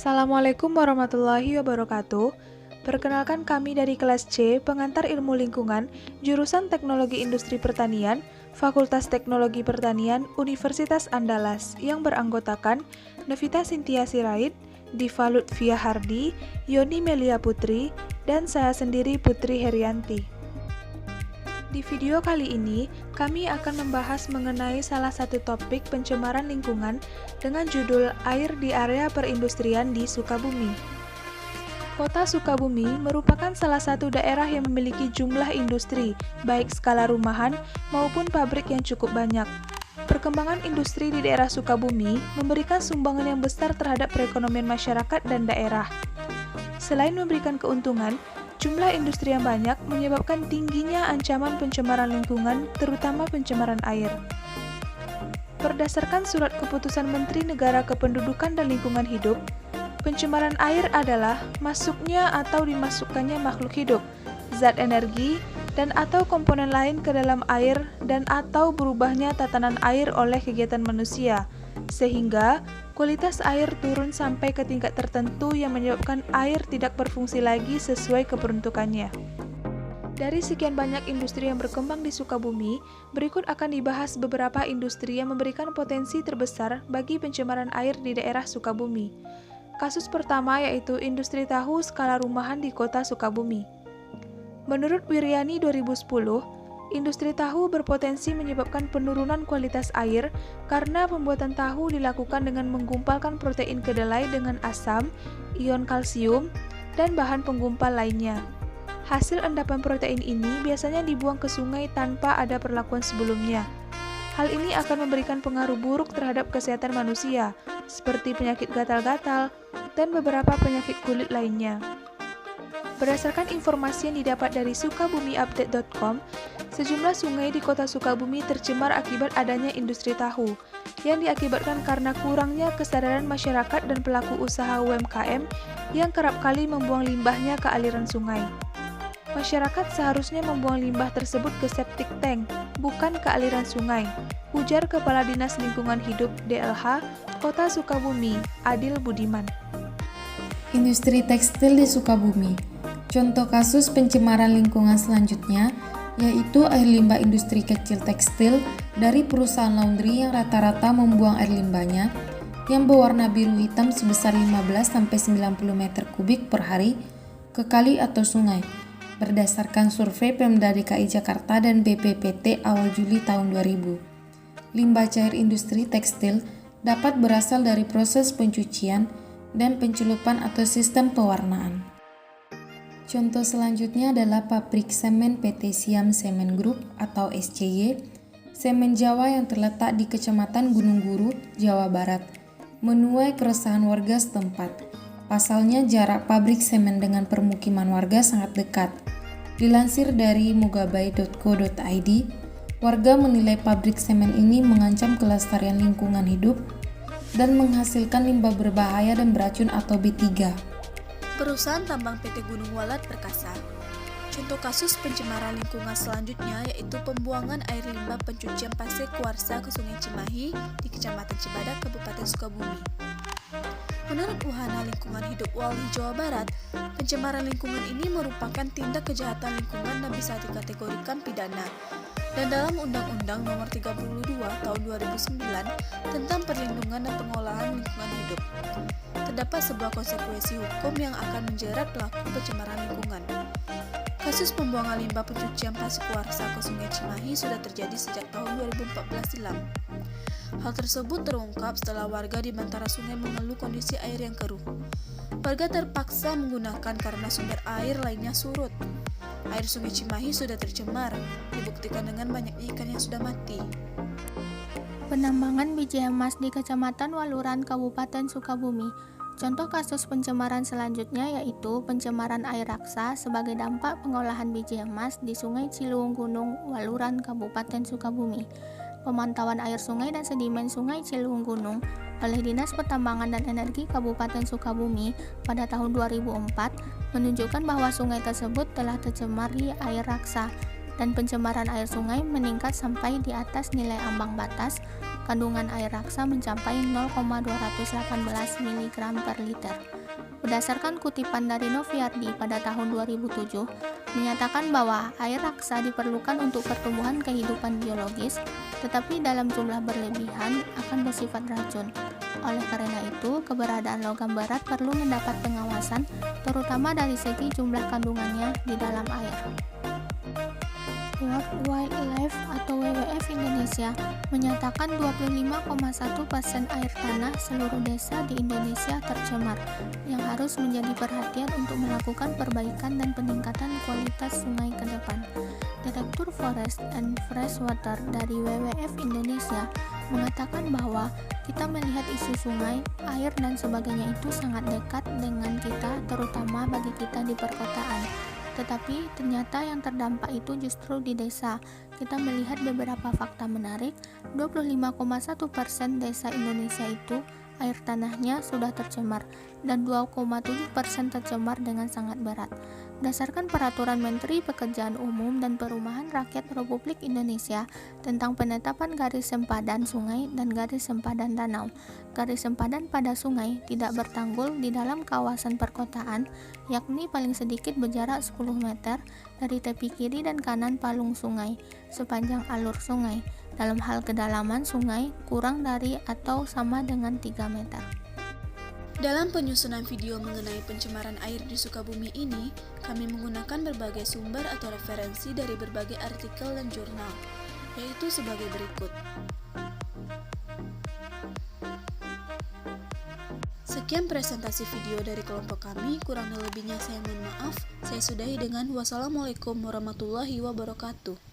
Assalamualaikum warahmatullahi wabarakatuh. Perkenalkan kami dari kelas C, pengantar ilmu lingkungan, jurusan Teknologi Industri Pertanian, Fakultas Teknologi Pertanian, Universitas Andalas, yang beranggotakan Novita Cynthia Sirait, Diva Lutfia Hardi, Yoni Melia Putri, dan saya sendiri Putri Herianti. Di video kali ini, kami akan membahas mengenai salah satu topik pencemaran lingkungan dengan judul Air di Area Perindustrian di Sukabumi. Kota Sukabumi merupakan salah satu daerah yang memiliki jumlah industri, baik skala rumahan maupun pabrik yang cukup banyak. Perkembangan industri di daerah Sukabumi memberikan sumbangan yang besar terhadap perekonomian masyarakat dan daerah. Selain memberikan keuntungan, jumlah industri yang banyak menyebabkan tingginya ancaman pencemaran lingkungan, terutama pencemaran air. Berdasarkan Surat Keputusan Menteri Negara Kependudukan dan Lingkungan Hidup, pencemaran air adalah masuknya atau dimasukkannya makhluk hidup, zat energi, dan atau komponen lain ke dalam air dan atau berubahnya tatanan air oleh kegiatan manusia, sehingga kualitas air turun sampai ke tingkat tertentu yang menyebabkan air tidak berfungsi lagi sesuai keperuntukannya. Dari sekian banyak industri yang berkembang di Sukabumi, berikut akan dibahas beberapa industri yang memberikan potensi terbesar bagi pencemaran air di daerah Sukabumi. Kasus pertama yaitu industri tahu skala rumahan di kota Sukabumi. Menurut Wiryani 2010, industri tahu berpotensi menyebabkan penurunan kualitas air karena pembuatan tahu dilakukan dengan menggumpalkan protein kedelai dengan asam, ion kalsium, dan bahan penggumpal lainnya. Hasil endapan protein ini biasanya dibuang ke sungai tanpa ada perlakuan sebelumnya. Hal ini akan memberikan pengaruh buruk terhadap kesehatan manusia, seperti penyakit gatal-gatal dan beberapa penyakit kulit lainnya. Berdasarkan informasi yang didapat dari sukabumiupdate.com, sejumlah sungai di kota Sukabumi tercemar akibat adanya industri tahu, yang diakibatkan karena kurangnya kesadaran masyarakat dan pelaku usaha UMKM yang kerap kali membuang limbahnya ke aliran sungai. Masyarakat seharusnya membuang limbah tersebut ke septic tank, bukan ke aliran sungai, ujar Kepala Dinas Lingkungan Hidup DLH Kota Sukabumi, Adil Budiman. Industri tekstil di Sukabumi. Contoh kasus pencemaran lingkungan selanjutnya yaitu air limbah industri kecil tekstil dari perusahaan laundry yang rata-rata membuang air limbahnya yang berwarna biru hitam sebesar 15-90 meter kubik per hari ke kali atau sungai, berdasarkan survei Pemda DKI Jakarta dan BPPT awal Juli tahun 2000. Limbah cair industri tekstil dapat berasal dari proses pencucian dan pencelupan atau sistem pewarnaan. Contoh selanjutnya adalah pabrik semen PT Siam Semen Group atau SCY, semen Jawa yang terletak di Kecamatan Gunung Guru, Jawa Barat, menuai keresahan warga setempat. Pasalnya jarak pabrik semen dengan permukiman warga sangat dekat. Dilansir dari mogabai.co.id, warga menilai pabrik semen ini mengancam kelestarian lingkungan hidup dan menghasilkan limbah berbahaya dan beracun atau B3. Perusahaan tambang PT Gunung Walat Perkasa. Contoh kasus pencemaran lingkungan selanjutnya yaitu pembuangan air limbah pencucian pasir kuarsa ke Sungai Cimahi di Kecamatan Cibadak, Kabupaten Sukabumi. Menurut Wahana Lingkungan Hidup Walhi Jawa Barat, pencemaran lingkungan ini merupakan tindak kejahatan lingkungan dan bisa dikategorikan pidana. Dan dalam Undang-Undang Nomor 32 Tahun 2009 tentang Perlindungan dan Pengolahan Lingkungan Hidup, terdapat sebuah konsekuensi hukum yang akan menjerat pelaku pencemaran lingkungan. Kasus pembuangan limbah pencucian pasir kuarsa ke Sungai Cimahi sudah terjadi sejak tahun 2014 silam. Hal tersebut terungkap setelah warga di bantaran sungai mengeluh kondisi air yang keruh. Warga terpaksa menggunakan karena sumber air lainnya surut. Air Sungai Cimahi sudah tercemar, dibuktikan dengan banyaknya ikan yang sudah mati. Penambangan biji emas di Kecamatan Waluran, Kabupaten Sukabumi. Contoh kasus pencemaran selanjutnya yaitu pencemaran air raksa sebagai dampak pengolahan biji emas di Sungai Ciliwung Gunung, Waluran, Kabupaten Sukabumi. Pemantauan air sungai dan sedimen Sungai Ciliwung Gunung oleh Dinas Pertambangan dan Energi Kabupaten Sukabumi pada tahun 2004 menunjukkan bahwa sungai tersebut telah tercemari air raksa dan pencemaran air sungai meningkat sampai di atas nilai ambang batas kandungan air raksa mencapai 0,218 mg per liter. Berdasarkan kutipan dari Noviardi pada tahun 2007, menyatakan bahwa air raksa diperlukan untuk pertumbuhan kehidupan biologis, tetapi dalam jumlah berlebihan akan bersifat racun. Oleh karena itu, keberadaan logam berat perlu mendapat pengawasan, terutama dari segi jumlah kandungannya di dalam air. World Wildlife atau WWF Indonesia menyatakan 25,1% air tanah seluruh desa di Indonesia tercemar, yang harus menjadi perhatian untuk melakukan perbaikan dan peningkatan kualitas sungai ke depan. Direktur Forest and Freshwater dari WWF Indonesia mengatakan bahwa kita melihat isu sungai, air dan sebagainya itu sangat dekat dengan kita, terutama bagi kita di perkotaan. Tetapi ternyata yang terdampak itu justru di desa. Kita melihat beberapa fakta menarik. 25,1% desa Indonesia itu air tanahnya sudah tercemar dan 2,7% tercemar dengan sangat berat. Berdasarkan Peraturan Menteri Pekerjaan Umum dan Perumahan Rakyat Republik Indonesia tentang penetapan garis sempadan sungai dan garis sempadan danau, garis sempadan pada sungai tidak bertanggul di dalam kawasan perkotaan, yakni paling sedikit berjarak 10 meter dari tepi kiri dan kanan palung sungai sepanjang alur sungai. Dalam hal kedalaman sungai kurang dari atau sama dengan 3 meter. Dalam penyusunan video mengenai pencemaran air di Sukabumi ini, kami menggunakan berbagai sumber atau referensi dari berbagai artikel dan jurnal, yaitu sebagai berikut. Sekian presentasi video dari kelompok kami, kurang lebihnya saya mohon maaf. Saya sudahi dengan wassalamualaikum warahmatullahi wabarakatuh.